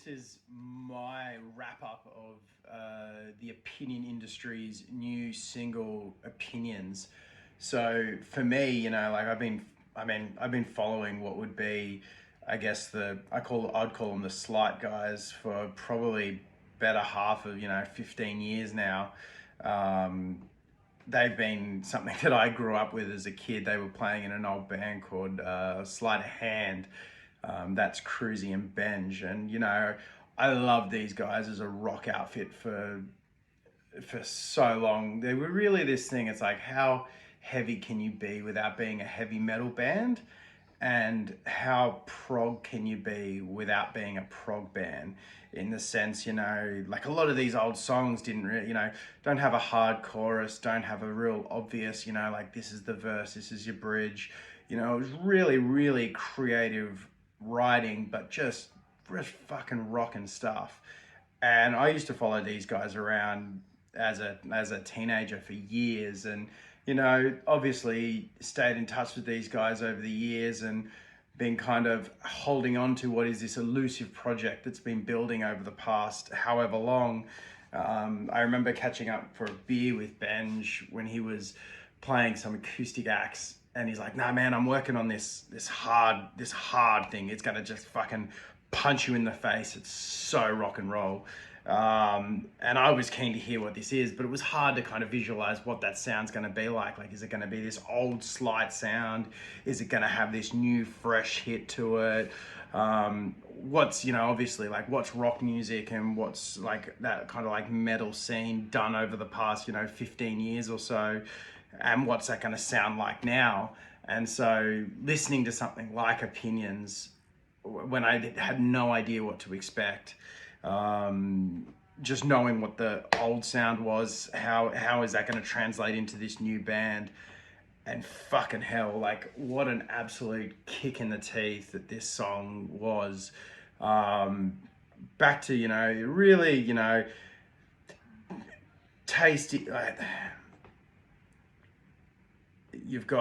this is my wrap up of the opinion industry's new single Opinions. So for me, like I've been following what would be, I guess I'd call them the slight guys for probably better half of 15 years now. They've been something that I grew up with as a kid. They were playing in an old band called Sleight of Hand. That's Cruzy and Benj, and I love these guys as a rock outfit for so long. They were really this thing. It's like, how heavy can you be without being a heavy metal band? And how prog can you be without being a prog band? In the sense, like a lot of these old songs didn't really, don't have a hard chorus, don't have a real obvious, like this is the verse, this is your bridge. It was really, really creative writing, but just fucking rocking stuff. And I used to follow these guys around as a teenager for years, and obviously stayed in touch with these guys over the years and been kind of holding on to what is this elusive project that's been building over the past however long. I remember catching up for a beer with Benj when he was playing some acoustic acts, and he's like, "Nah, man, I'm working on this hard thing. It's gonna just fucking punch you in the face. It's so rock and roll." And I was keen to hear what this is, but it was hard to kind of visualize what that sound's going to be like. Like, is it going to be this old slight sound? Is it going to have this new fresh hit to it? What's, obviously, like, what's rock music and what's like that kind of like metal scene done over the past, 15 years or so? And what's that going to sound like now? And so listening to something like Opinions, when I had no idea what to expect, just knowing what the old sound was, how is that going to translate into this new band? And fucking hell, like, what an absolute kick in the teeth that this song was. Back to, really, tasty. You've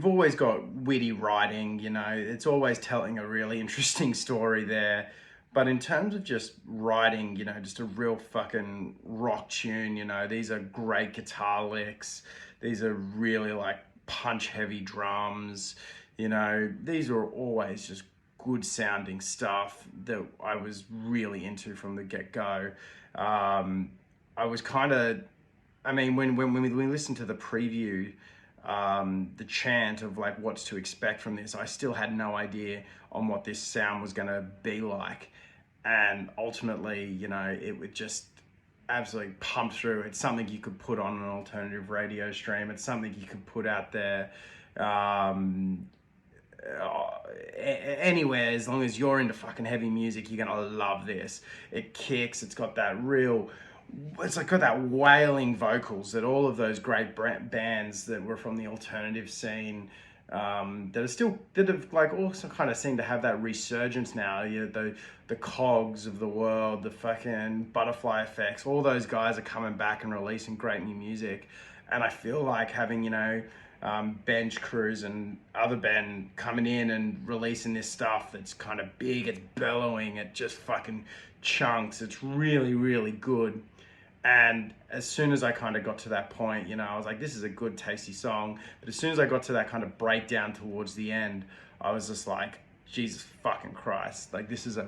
always got witty writing, it's always telling a really interesting story there. But in terms of just writing, just a real fucking rock tune, these are great guitar licks. These are really like punch heavy drums. These are always just good sounding stuff that I was really into from the get go. I was kind of, when we listened to the preview, the chant of like what's to expect from this, I still had no idea on what this sound was going to be like. And ultimately, it would just absolutely pump through. It's something you could put on an alternative radio stream. It's something you could put out there anywhere. As long as you're into fucking heavy music, you're gonna love this. It kicks. It's got that real, it's like got that wailing vocals that all of those great bands that were from the alternative scene, that have like also kind of seem to have that resurgence now. The Cogs of the world, the fucking Butterfly Effects, all those guys are coming back and releasing great new music. And I feel like having, Benj, Cruz and other band coming in and releasing this stuff that's kind of big, it's bellowing, it just fucking chunks. It's really, really good. And as soon as I kind of got to that point, I was like, this is a good, tasty song. But as soon as I got to that kind of breakdown towards the end, I was just like, Jesus fucking Christ. Like, this is a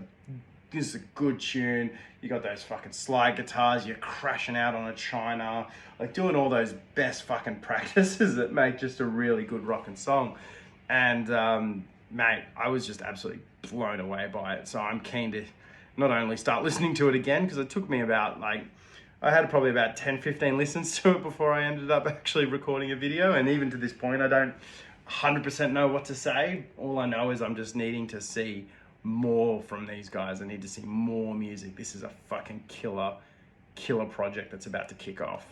good tune. You got those fucking slide guitars, you're crashing out on a China, like doing all those best fucking practices that make just a really good rockin' song. And, mate, I was just absolutely blown away by it. So I'm keen to not only start listening to it again, because it took me about I had probably about 10, 15 listens to it before I ended up actually recording a video. And even to this point, I don't 100% know what to say. All I know is I'm just needing to see more from these guys. I need to see more music. This is a fucking killer project that's about to kick off.